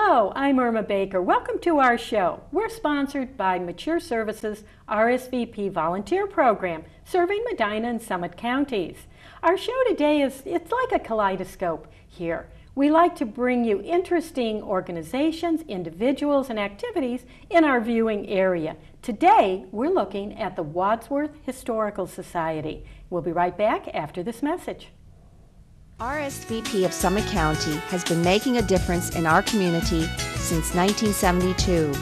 Hello, I'm Irma Baker. Welcome to our show. We're sponsored by Mature Services RSVP Volunteer Program, serving Medina and Summit counties. Our show today it's like a kaleidoscope here. We like to bring you interesting organizations, individuals, and activities in our viewing area. Today, we're looking at the Wadsworth Historical Society. We'll be right back after this message. RSVP of Summit County has been making a difference in our community since 1972.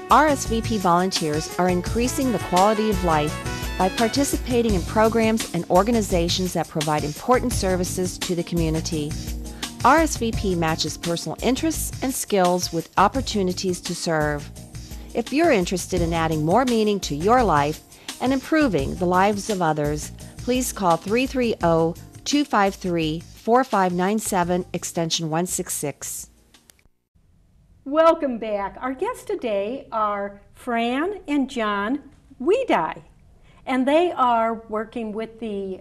RSVP volunteers are increasing the quality of life by participating in programs and organizations that provide important services to the community. RSVP matches personal interests and skills with opportunities to serve. If you're interested in adding more meaning to your life and improving the lives of others, please call 330-253-4597, extension 166. Welcome back. Our guests today are Fran and John Weedi, and they are working with the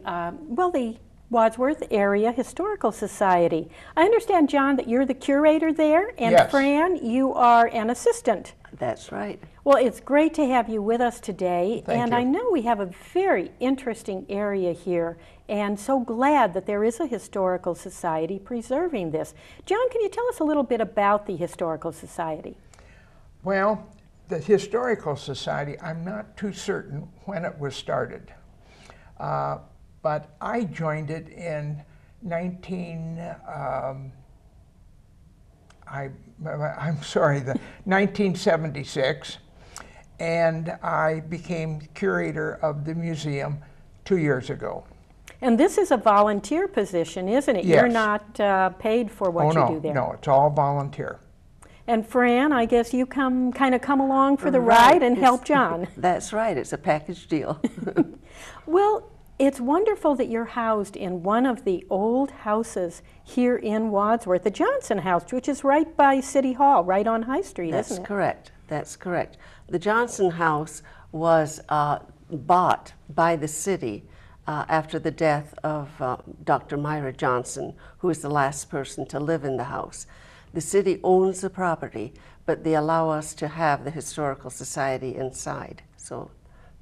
Wadsworth Area Historical Society. I understand, John, that you're the curator there, and yes. Fran, you are an assistant. That's right. Well, it's great to have you with us today. Thank you. I know we have a very interesting area here, and so glad that there is a historical society preserving this. John, can you tell us a little bit about the Historical Society? Well, the Historical Society, I'm not too certain when it was started, but I joined it in 1976, and I became curator of the museum 2 years ago. And this is a volunteer position, isn't it? Yes. You're not paid for what you do there. No, it's all volunteer. And Fran, I guess you come along for the ride and help John. That's right. It's a package deal. Well, it's wonderful that you're housed in one of the old houses here in Wadsworth, the Johnson House, which is right by City Hall, right on High Street, isn't it? That's correct. That's correct. The Johnson House was bought by the city after the death of Dr. Myra Johnson, who was the last person to live in the house. The city owns the property, but they allow us to have the Historical Society inside. So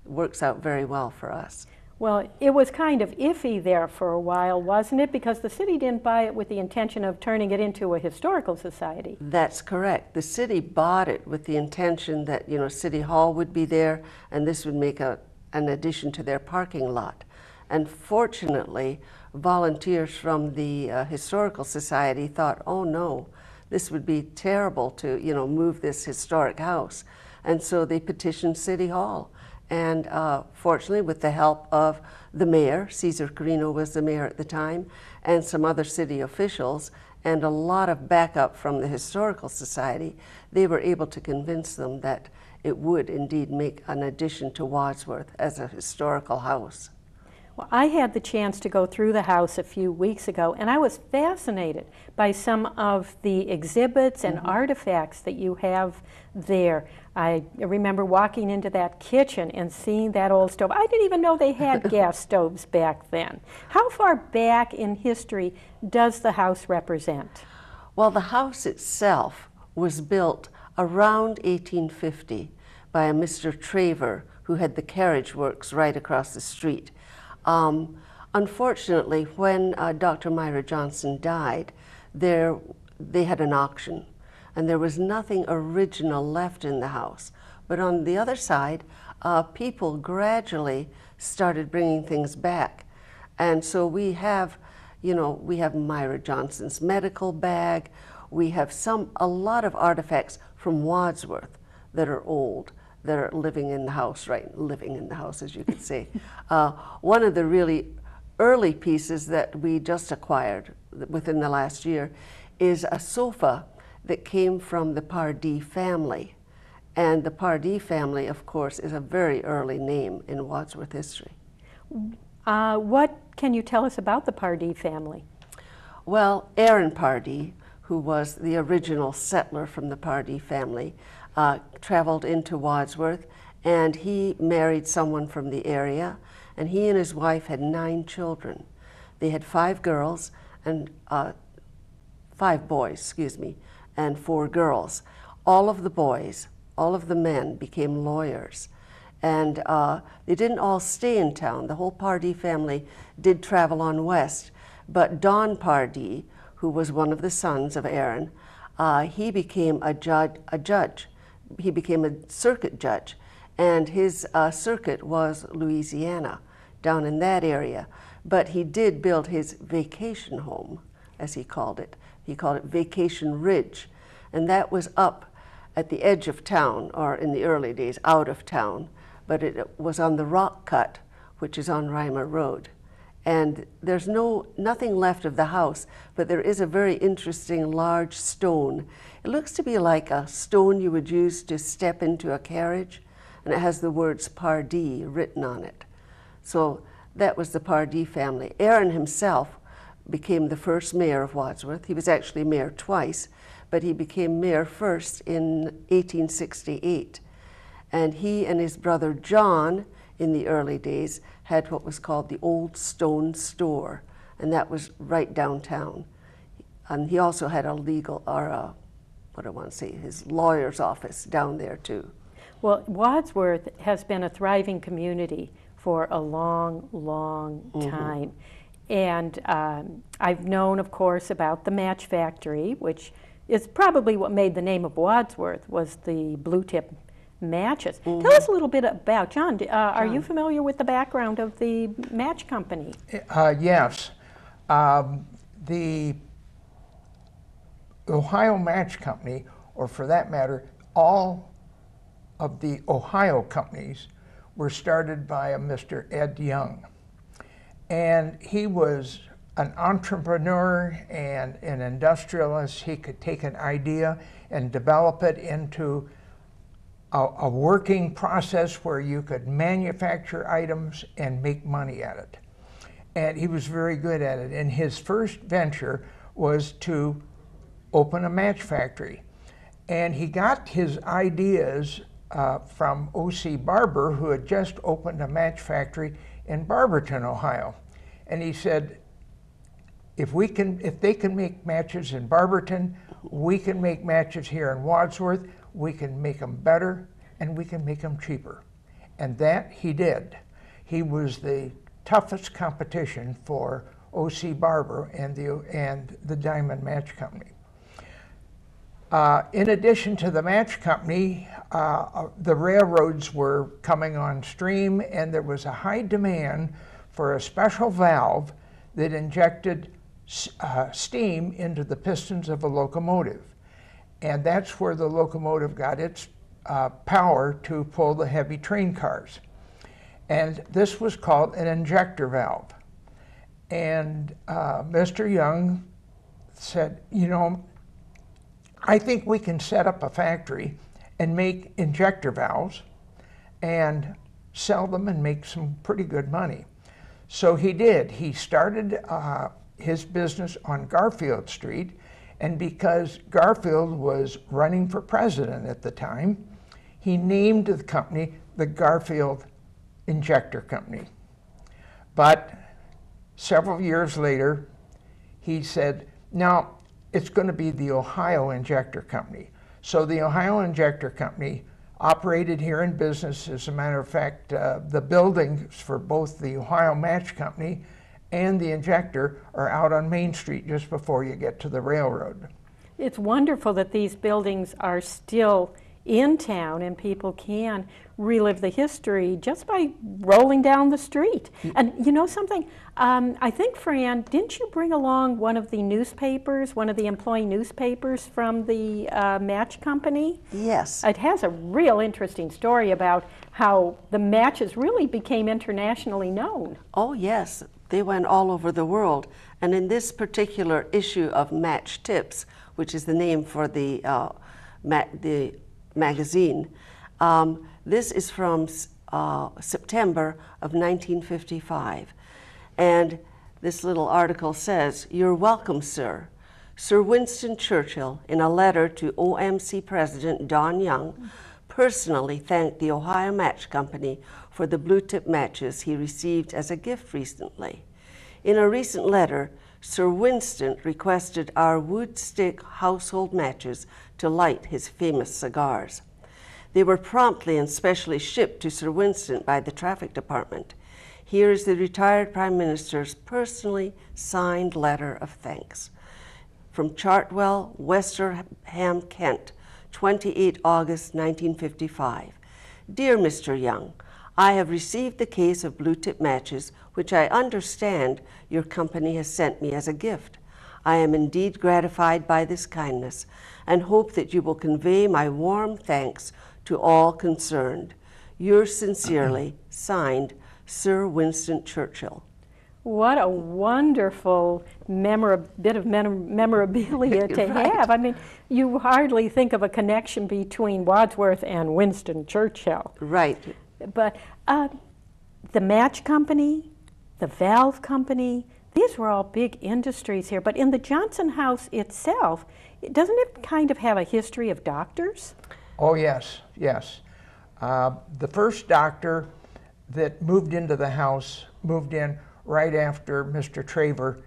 it works out very well for us. Well, it was kind of iffy there for a while, wasn't it? Because the city didn't buy it with the intention of turning it into a historical society. That's correct. The city bought it with the intention that, you know, City Hall would be there, and this would make an addition to their parking lot. And fortunately, volunteers from the Historical Society thought, oh no, this would be terrible to, you know, move this historic house. And so they petitioned City Hall. And fortunately, with the help of the mayor, Cesar Carino was the mayor at the time, and some other city officials, and a lot of backup from the Historical Society, they were able to convince them that it would indeed make an addition to Wadsworth as a historical house. Well, I had the chance to go through the house a few weeks ago, and I was fascinated by some of the exhibits and artifacts that you have there. I remember walking into that kitchen and seeing that old stove. I didn't even know they had gas stoves back then. How far back in history does the house represent? Well, the house itself was built around 1850 by a Mr. Traver, who had the carriage works right across the street. Unfortunately, when Dr. Myra Johnson died, they had an auction, and there was nothing original left in the house. But on the other side, people gradually started bringing things back. And so we have, you know, we have Myra Johnson's medical bag. We have a lot of artifacts from Wadsworth that are old, that are living in the house, as you could say. One of the really early pieces that we just acquired within the last year is a sofa that came from the Pardee family. And the Pardee family, of course, is a very early name in Wadsworth history. What can you tell us about the Pardee family? Well, Aaron Pardee, who was the original settler from the Pardee family, traveled into Wadsworth, and he married someone from the area, and he and his wife had 9 children. They had 5 girls and 5 boys, and 4 girls. All of the boys, all of the men became lawyers. And they didn't all stay in town. The whole Pardee family did travel on west. But Don Pardee, who was one of the sons of Aaron, he became a judge. He became a circuit judge. And his circuit was Louisiana, down in that area. But he did build his vacation home, as he called it. He called it Vacation Ridge. And that was up at the edge of town, or in the early days, out of town. But it was on the rock cut, which is on Reimer Road. And there's nothing left of the house, but there is a very interesting large stone. It looks to be like a stone you would use to step into a carriage, and it has the words Pardee written on it. So that was the Pardee family. Aaron himself became the first mayor of Wadsworth. He was actually mayor twice, but he became mayor first in 1868. And he and his brother John, in the early days, had what was called the Old Stone Store, and that was right downtown. And he also had a legal, or his lawyer's office down there too. Well, Wadsworth has been a thriving community for a long, long time. And I've known, of course, about the Match Factory, which is probably what made the name of Wadsworth, was the blue tip matches. Tell us a little bit about, John, are you familiar with the background of the match company? Yes. The Ohio Match Company, or for that matter, all of the Ohio companies, were started by a Mr. Ed Young. And he was an entrepreneur and an industrialist. He could take an idea and develop it into a working process where you could manufacture items and make money at it. And he was very good at it. And his first venture was to open a match factory. And he got his ideas from O.C. Barber, who had just opened a match factory in Barberton, Ohio. And he said, if they can make matches in Barberton, we can make matches here in Wadsworth. We can make them better, and we can make them cheaper. And that he did. He was the toughest competition for O.C. Barber and the Diamond Match Company. In addition to the match company, the railroads were coming on stream, and there was a high demand for a special valve that injected steam into the pistons of a locomotive. And that's where the locomotive got its power to pull the heavy train cars. And this was called an injector valve. And Mr. Young said, you know, I think we can set up a factory and make injector valves and sell them and make some pretty good money. So he did. He started his business on Garfield Street, and because Garfield was running for president at the time, he named the company the Garfield Injector Company. But several years later, he said, now it's going to be the Ohio Injector Company. So the Ohio Injector Company operated here in business. As a matter of fact, the buildings for both the Ohio Match Company and the injector are out on Main Street just before you get to the railroad. It's wonderful that these buildings are still in town and people can relive the history just by rolling down the street. And you know something, I think, Fran, didn't you bring along one of the newspapers, one of the employee newspapers from the match company? Yes. It has a real interesting story about how the matches really became internationally known. Oh yes, they went all over the world. And in this particular issue of Match Tips, which is the name for the magazine, this is from September of 1955. And this little article says, "You're welcome, sir. Sir Winston Churchill, in a letter to OMC President Don Young, personally thanked the Ohio Match Company for the blue tip matches he received as a gift recently. In a recent letter, Sir Winston requested our wood stick household matches to light his famous cigars. They were promptly and specially shipped to Sir Winston by the traffic department. Here is the retired Prime Minister's personally signed letter of thanks. From Chartwell, Westerham, Kent, 28 August 1955. Dear Mr. Young, I have received the case of blue tip matches, which I understand your company has sent me as a gift. I am indeed gratified by this kindness and hope that you will convey my warm thanks to all concerned. Yours sincerely, signed, Sir Winston Churchill. What a wonderful bit of memorabilia to Right. have. I mean, you hardly think of a connection between Wadsworth and Winston Churchill. Right. But the match company, the valve company, these were all big industries here. But in the Johnson House itself, doesn't it kind of have a history of doctors? Oh, yes, yes. The first doctor that moved into the house moved in right after Mr. Traver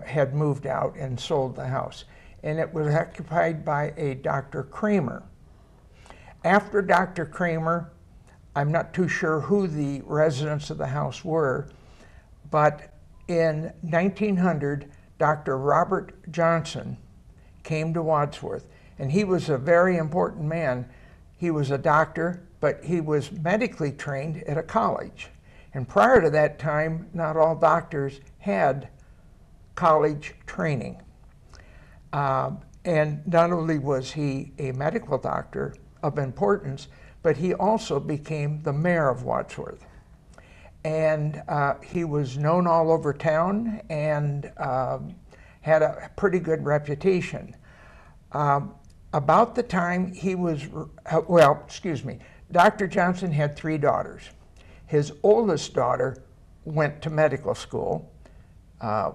had moved out and sold the house. And it was occupied by a Dr. Kramer. After Dr. Kramer, I'm not too sure who the residents of the house were, but in 1900, Dr. Robert Johnson came to Wadsworth, and he was a very important man. He was a doctor, but he was medically trained at a college. And prior to that time, not all doctors had college training. And not only was he a medical doctor of importance, but he also became the mayor of Wadsworth. And he was known all over town and had a pretty good reputation. About the time he was, Dr. Johnson had 3 daughters. His oldest daughter went to medical school,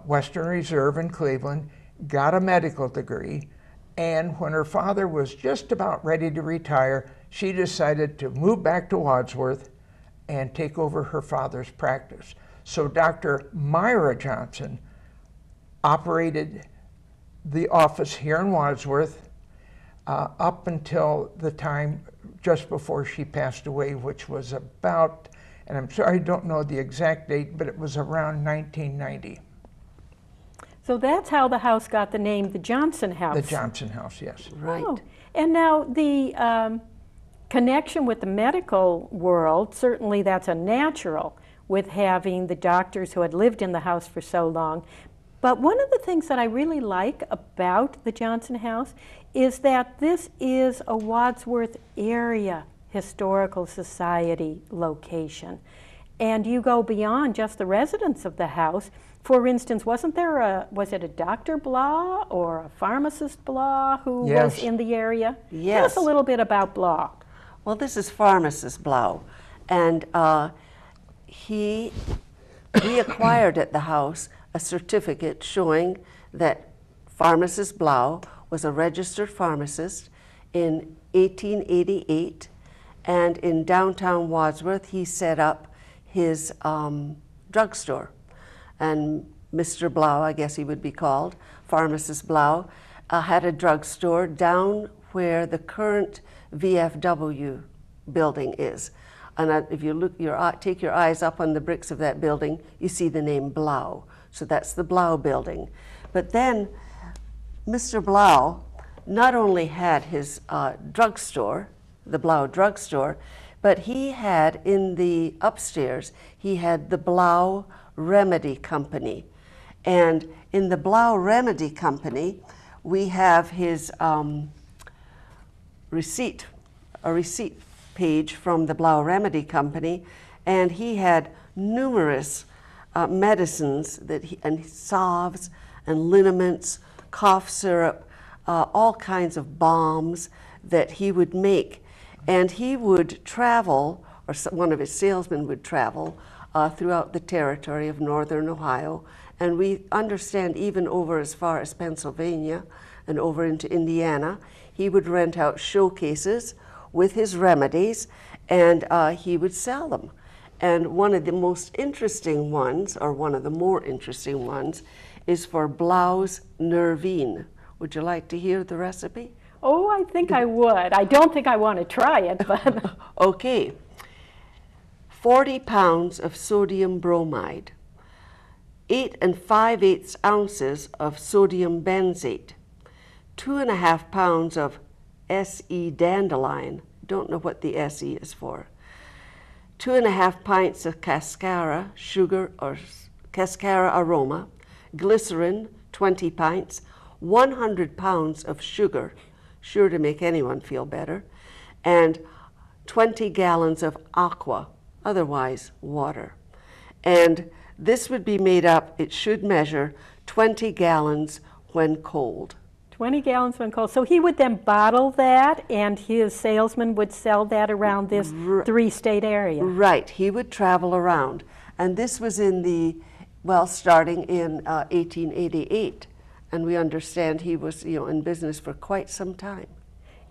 Western Reserve in Cleveland, got a medical degree, and when her father was just about ready to retire, she decided to move back to Wadsworth and take over her father's practice. So Dr. Myra Johnson operated the office here in Wadsworth up until the time just before she passed away, which was about, and I'm sorry I don't know the exact date, but it was around 1990. So that's how the house got the name the Johnson House. The Johnson House, yes. Right. Oh. And now the connection with the medical world, certainly that's a natural with having the doctors who had lived in the house for so long. But one of the things that I really like about the Johnson House is that this is a Wadsworth area historical society location. And you go beyond just the residents of the house. For instance, was it a Dr. Blah or a pharmacist Blah who was in the area? Yes. Tell us a little bit about Blah. Well, this is pharmacist Blau, and we acquired at the house a certificate showing that pharmacist Blau was a registered pharmacist in 1888, and in downtown Wadsworth he set up his drugstore. And Mr. Blau, I guess he would be called, pharmacist Blau, had a drugstore down where the current VFW building is. And if you look, take your eyes up on the bricks of that building, you see the name Blau. So that's the Blau building. But then Mr. Blau not only had his drugstore, the Blau drugstore, but he had in the upstairs, he had the Blau Remedy Company. And in the Blau Remedy Company, we have his receipt page from the Blau Remedy Company, and he had numerous medicines and salves and liniments, cough syrup, all kinds of balms that he would make. And he would travel, or one of his salesmen would travel throughout the territory of northern Ohio, and we understand even over as far as Pennsylvania and over into Indiana. He would rent out showcases with his remedies, and he would sell them. And one of the most interesting ones, or one of the more interesting ones, is for blouse nervine. Would you like to hear the recipe? Oh, I think I would. I don't think I want to try it, but... Okay. 40 pounds of sodium bromide, 8 5/8 ounces of sodium benzate, 2.5 pounds of SE dandelion, don't know what the SE is for, 2.5 pints of cascara sugar or cascara aroma, glycerin, 20 pints, 100 pounds of sugar, sure to make anyone feel better, and 20 gallons of aqua, otherwise water. And this would be made up, it should measure 20 gallons when cold. 20 gallons when cold. So he would then bottle that, and his salesman would sell that around this three-state area. Right, he would travel around. And this was in the, well, starting in 1888. And we understand he was, in business for quite some time.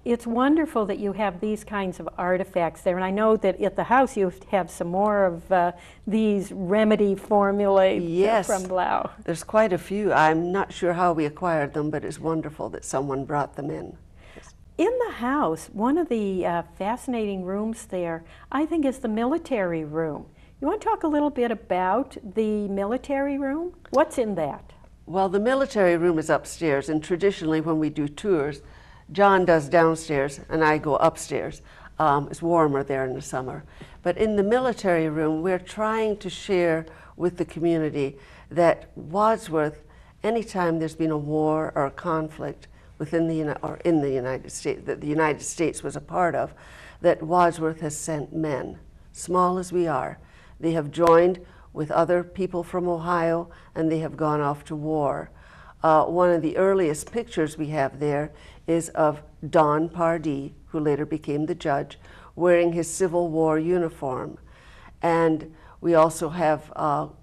It's wonderful that you have these kinds of artifacts there, and I know that at the house you have some more of these remedy formulae from Blau. There's quite a few. I'm not sure how we acquired them, but it's wonderful that someone brought them in. Yes. In the house, one of the fascinating rooms there, I think, is the military room. You want to talk a little bit about the military room? What's in that? Well, the military room is upstairs, and traditionally when we do tours, John does downstairs and I go upstairs. It's warmer there in the summer. But in the military room, we're trying to share with the community that Wadsworth, anytime there's been a war or a conflict within in the United States, that the United States was a part of, that Wadsworth has sent men, small as we are. They have joined with other people from Ohio and they have gone off to war. One of the earliest pictures we have there is of Don Pardee, who later became the judge, wearing his Civil War uniform. And we also have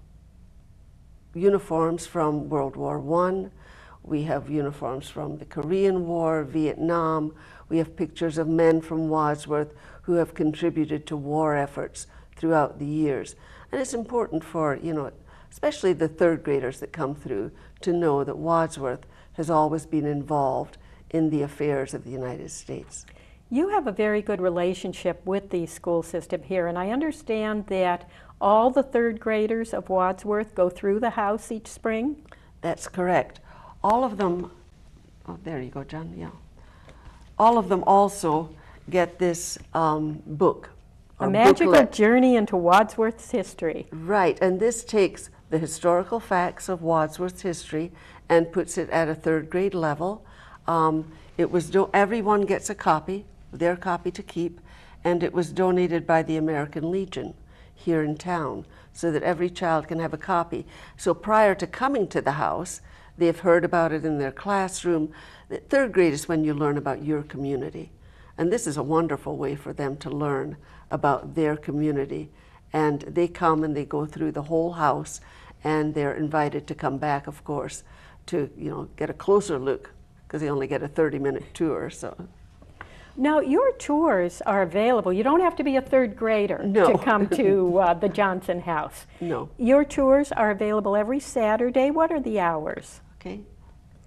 uniforms from World War I. We have uniforms from the Korean War, Vietnam. We have pictures of men from Wadsworth who have contributed to war efforts throughout the years. And it's important for, especially the third graders that come through, to know that Wadsworth has always been involved in the affairs of the United States. You have a very good relationship with the school system here, and I understand that all the third graders of Wadsworth go through the house each spring? That's correct. All of them, oh, there you go, John, yeah. All of them also get this book. A Magical Booklet. Journey into Wadsworth's History. Right, and this takes the historical facts of Wadsworth's history and puts it at a third grade level. Everyone gets a copy, their copy to keep, and it was donated by the American Legion here in town so that every child can have a copy. So prior to coming to the house, they've heard about it in their classroom. The third grade is when you learn about your community. And this is a wonderful way for them to learn about their community. And they come and they go through the whole house, and they're invited to come back, of course, to get a closer look, because they only get a 30-minute tour. So. Now, your tours are available. You don't have to be a third grader to come to the Johnson House. No. Your tours are available every Saturday. What are the hours? Okay.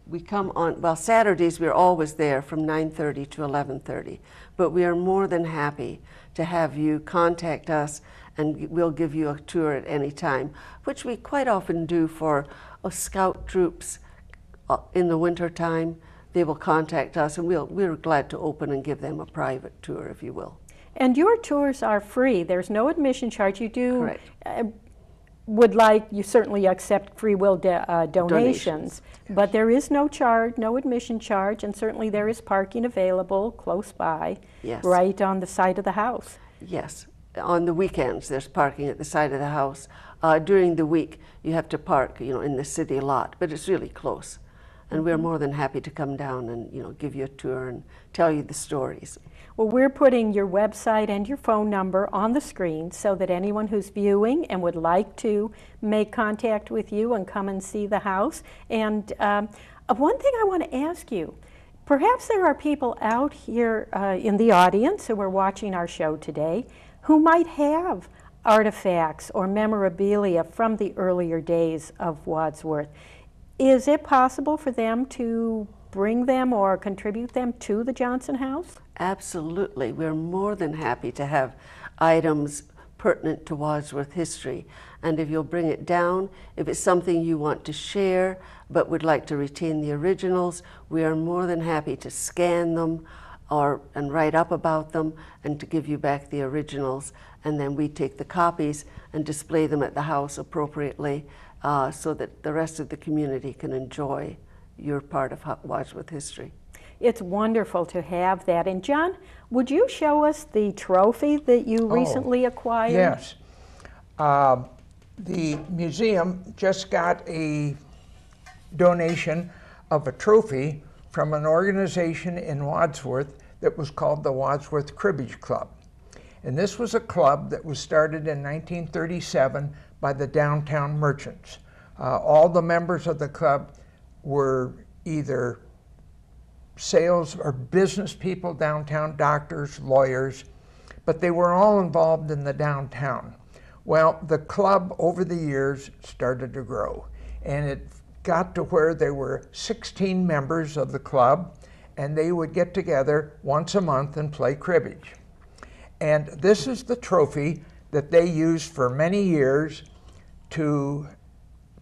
We come on, well, Saturdays we're always there from 9:30 to 11:30, but we are more than happy to have you contact us and we'll give you a tour at any time, which we quite often do for scout troops in the winter time. They will contact us and we're glad to open and give them a private tour, if you will. And your tours are free. There's no admission charge. You do. Correct. You certainly accept free will donations, but there is no charge, no admission charge, and certainly there is parking available close by, yes, right on the side of the house. Yes, on the weekends there's parking at the side of the house. During the week you have to park, in the city lot, but it's really close. And we're more than happy to come down and, give you a tour and tell you the stories. Well, we're putting your website and your phone number on the screen so that anyone who's viewing and would like to make contact with you and come and see the house. And one thing I want to ask you, perhaps there are people out here in the audience who are watching our show today who might have artifacts or memorabilia from the earlier days of Wadsworth. Is it possible for them to bring them or contribute them to the Johnson House? Absolutely. We're more than happy to have items pertinent to Wadsworth history. And if you'll bring it down, if it's something you want to share but would like to retain the originals, we are more than happy to scan them and write up about them and to give you back the originals. And then we take the copies and display them at the house appropriately so that the rest of the community can enjoy your part of Wadsworth history. It's wonderful to have that. And John, would you show us the trophy that you recently acquired? Yes. The museum just got a donation of a trophy from an organization in Wadsworth that was called the Wadsworth Cribbage Club. And this was a club that was started in 1937 by the downtown merchants. All the members of the club were either sales or business people downtown, doctors, lawyers, but they were all involved in the downtown. Well, the club over the years started to grow, and it got to where there were 16 members of the club, and they would get together once a month and play cribbage. And this is the trophy that they used for many years to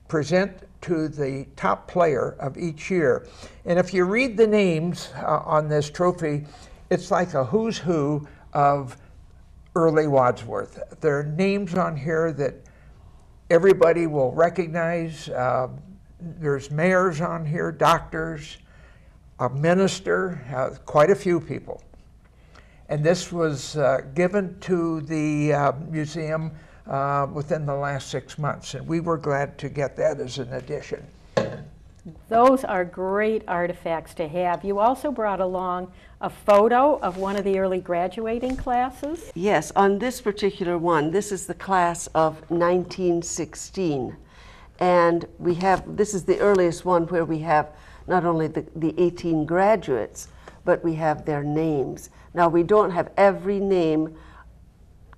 present to the top player of each year. And if you read the names on this trophy, it's like a who's who of early Wadsworth. There are names on here that everybody will recognize. There's mayors on here, doctors, a minister, quite a few people. And this was given to the museum within the last 6 months, and we were glad to get that as an addition. Those are great artifacts to have. You also brought along a photo of one of the early graduating classes. Yes, on this particular one, this is the class of 1916. And this is the earliest one where we have not only the 18 graduates, but we have their names. Now, we don't have every name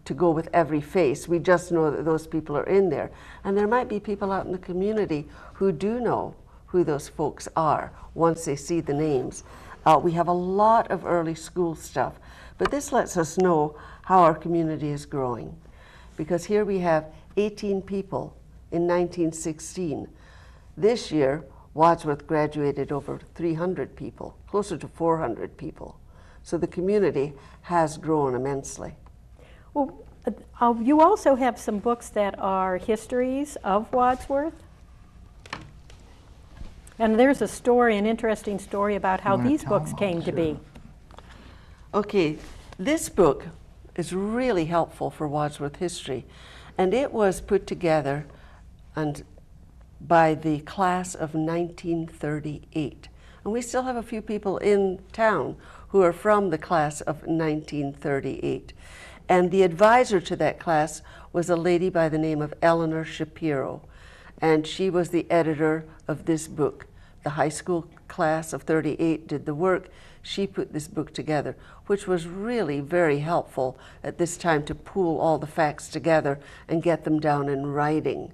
to go with every face. We just know that those people are in there. And there might be people out in the community who do know who those folks are once they see the names. We have a lot of early school stuff, but this lets us know how our community is growing. Because here we have 18 people in 1916. This year, Wadsworth graduated over 300 people, closer to 400 people. So the community has grown immensely. Well, you also have some books that are histories of Wadsworth. And there's a story, an interesting story about how these books came to be. Okay, this book is really helpful for Wadsworth history, and it was put together by the class of 1938. And we still have a few people in town who are from the class of 1938. And the advisor to that class was a lady by the name of Eleanor Shapiro, and she was the editor of this book. The high school class of 38 did the work. She put this book together, which was really very helpful at this time to pool all the facts together and get them down in writing.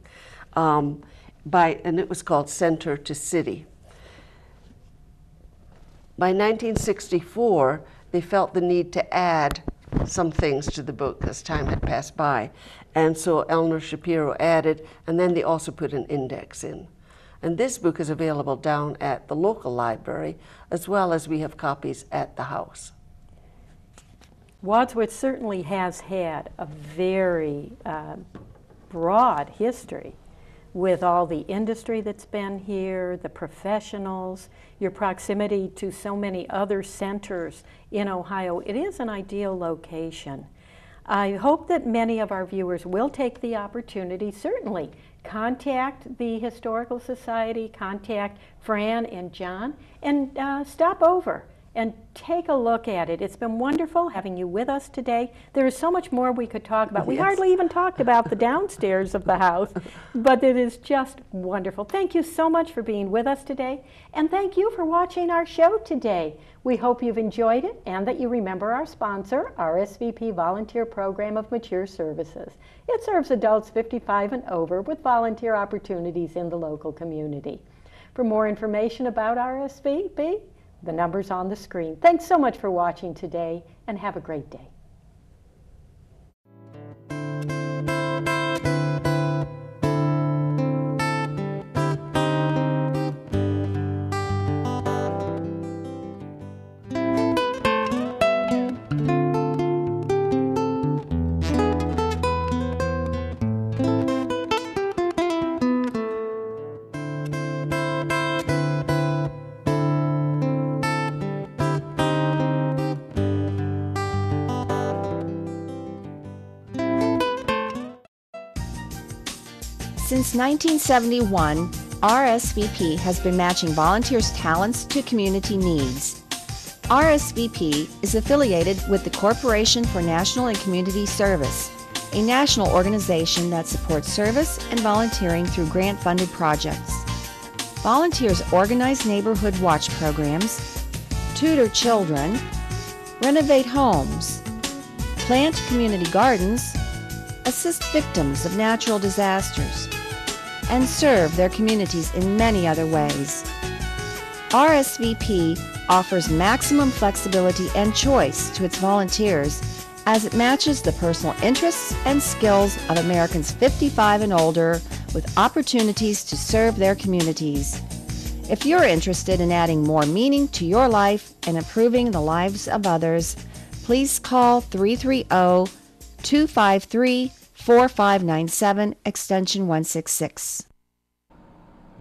And it was called Center to City. By 1964, they felt the need to add some things to the book as time had passed by. And so Eleanor Shapiro added, and then they also put an index in. And this book is available down at the local library, as well as we have copies at the house. Wadsworth certainly has had a very broad history with all the industry that's been here, the professionals, your proximity to so many other centers in Ohio. It is an ideal location. I hope that many of our viewers will take the opportunity, certainly contact the Historical Society, contact Fran and John, and stop over and take a look at it. It's been wonderful having you with us today. There is so much more we could talk about. We hardly even talked about the downstairs of the house, but it is just wonderful. Thank you so much for being with us today, and thank you for watching our show today. We hope you've enjoyed it and that you remember our sponsor, RSVP Volunteer Program of Mature Services. It serves adults 55 and over with volunteer opportunities in the local community. For more information about RSVP, the number's on the screen. Thanks so much for watching today, and have a great day. Since 1971, RSVP has been matching volunteers' talents to community needs. RSVP is affiliated with the Corporation for National and Community Service, a national organization that supports service and volunteering through grant-funded projects. Volunteers organize neighborhood watch programs, tutor children, renovate homes, plant community gardens, assist victims of natural disasters, and serve their communities in many other ways. RSVP offers maximum flexibility and choice to its volunteers as it matches the personal interests and skills of Americans 55 and older with opportunities to serve their communities. If you're interested in adding more meaning to your life and improving the lives of others, please call 330-253-4597, extension 166.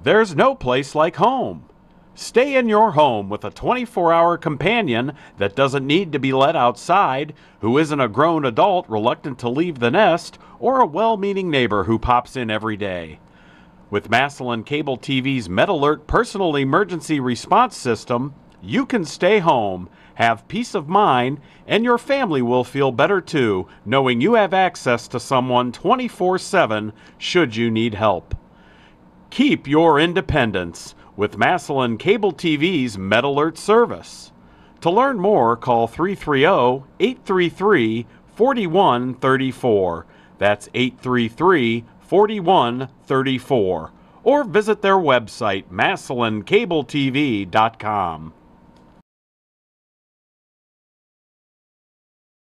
There's no place like home. Stay in your home with a 24-hour companion that doesn't need to be let outside, who isn't a grown adult reluctant to leave the nest, or a well-meaning neighbor who pops in every day. With Massillon Cable TV's MedAlert Personal Emergency Response System, you can stay home, have peace of mind, and your family will feel better too, knowing you have access to someone 24/7 should you need help. Keep your independence with Massillon Cable TV's MedAlert service. To learn more, call 330-833-4134. That's 833-4134. Or visit their website, MassillonCableTV.com.